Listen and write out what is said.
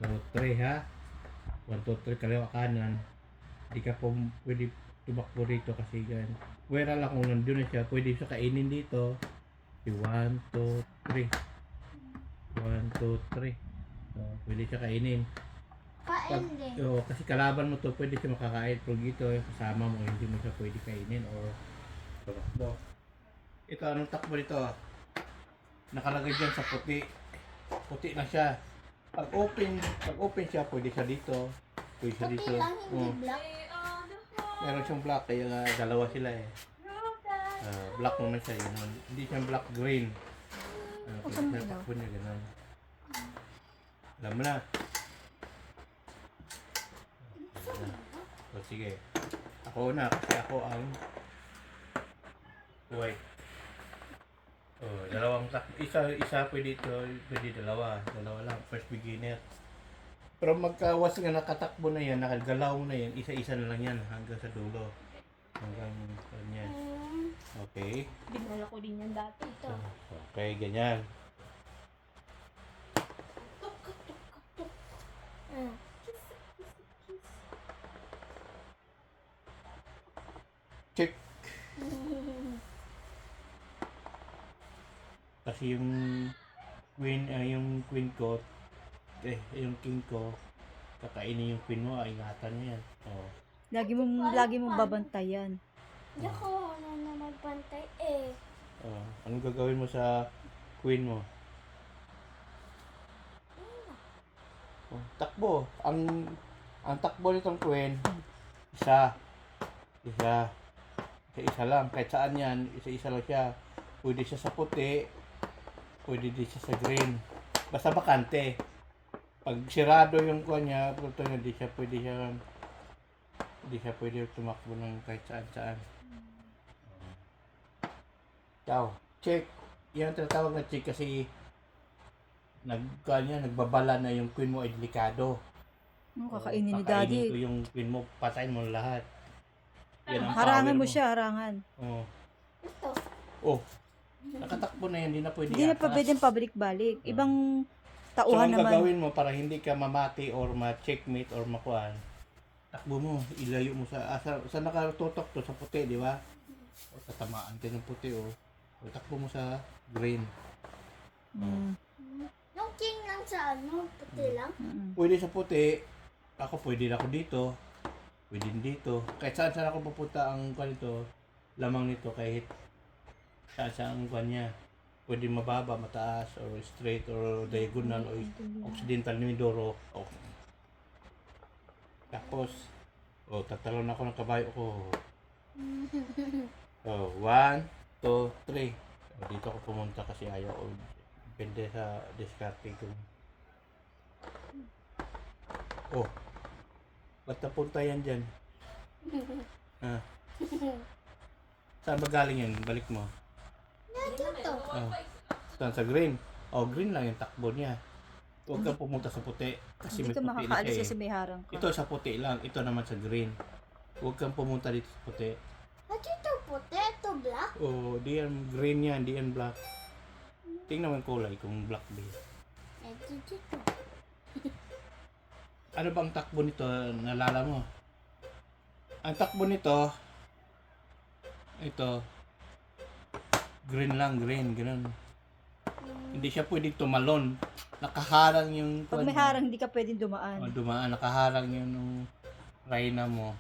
2, 3 ha. 1, 2, 3 kaliwa kanan. Hindi ka po pwede tumakbo dito kasi yan. Wala lang kung nandun na siya, pwede siya kainin dito. 1, 2, 3. 1, 2, 3. So, pwede siya kainin. Kain din. Kasi kalaban mo to, pwede siya makakain. Pag ito, kasama mo, hindi mo siya pwede kainin or tumakbo. Ito, anong takbo nito? Nakalagay dyan sa puti. Puti na siya. Pag open siya, pwede siya dito. Pwede siya Puti dito. lang, hindi black. Meron siyang black, kaya nga dalawa sila eh. Black naman siya, yun. Hindi siya black green. Pwede siya takbo niya, gano'n. Alam mo na. So, sige. Ako na, kasi ako ang white. Dalawang isa pwede ito, pwede dalawa lang, first beginner. Pero magkawas nga nakatakbo na yan, nakagalaw na yan, isa-isa na lang yan hanggang sa dulo. Hanggang ganyan. Okay. Dinala ko din yan dati. Ito. Okay, ganyan. Check. Kasi yung queen ko, yung king ko, kakainin yung queen mo, ingatan mo yan. Lagi mong babantayan. Hindi ako na magpantay eh. Anong gagawin mo sa queen mo? Takbo. Ang takbo nitong queen, isa lang. Kahit saan yan, isa lang siya. Pwede siya sa puti, pwede din siya sa green. Basta bakante. Pag sirado yung kuha niya, hindi siya pwede tumakbo ng kahit saan. Ikaw, check. Yan ang tinatawag na check kasi nagbabala na yung queen mo ay delikado. Kakainin ni Kakainin Daddy. ko yung queen mo, patayin mo lahat. Yan ang Harangan power mo siya, harangan. Ito. Nakatakbo na yan, hindi na pwede. Hindi na pa pwedeng pabalik-balik. Ibang tauhan so, ang naman. gagawin mo para hindi ka mamati or ma-checkmate or makuhaan, takbo mo, ilayo mo sa nakatutok to sa puti, di ba? O tatamaan ka ng puti o takbo mo sa green. Yung king lang sa puti lang. Pwede sa puti, pwede ako dito, pwede din dito. Kahit saan ako pupunta ang ganito, lamang nito kahit saan ang kanya. Pwede mababa, mataas, or straight, or diagonal, or occidental ni Mindoro. Tapos, tatalon ako ng kabayo ko. 1, 2, 3. Dito ako pumunta kasi ayaw ko. Depende sa diskarte ko. Ba't napunta yan dyan? Saan ba galing yan? Balik mo. Ito. Saan sa green? Green lang yung takbo niya. Huwag kang pumunta sa puti. Kasi Hindi may ka puti na makakaalis siya kasi may harang ka. Ito sa puti lang. Ito naman sa green. Huwag kang pumunta dito sa puti. At ito puti, ito black. Di yan green yan, di yan black. Tingnan mo yung kulay kung black ba yan. Ito dito. Ano bang takbo nito? Nalala mo? Ang takbo nito, ito, green lang, ganun. Hindi siya pwedeng tumalon. Nakaharang yung... Pag may harang, hindi ka pwedeng dumaan. Dumaan, nakaharang yung reyna mo.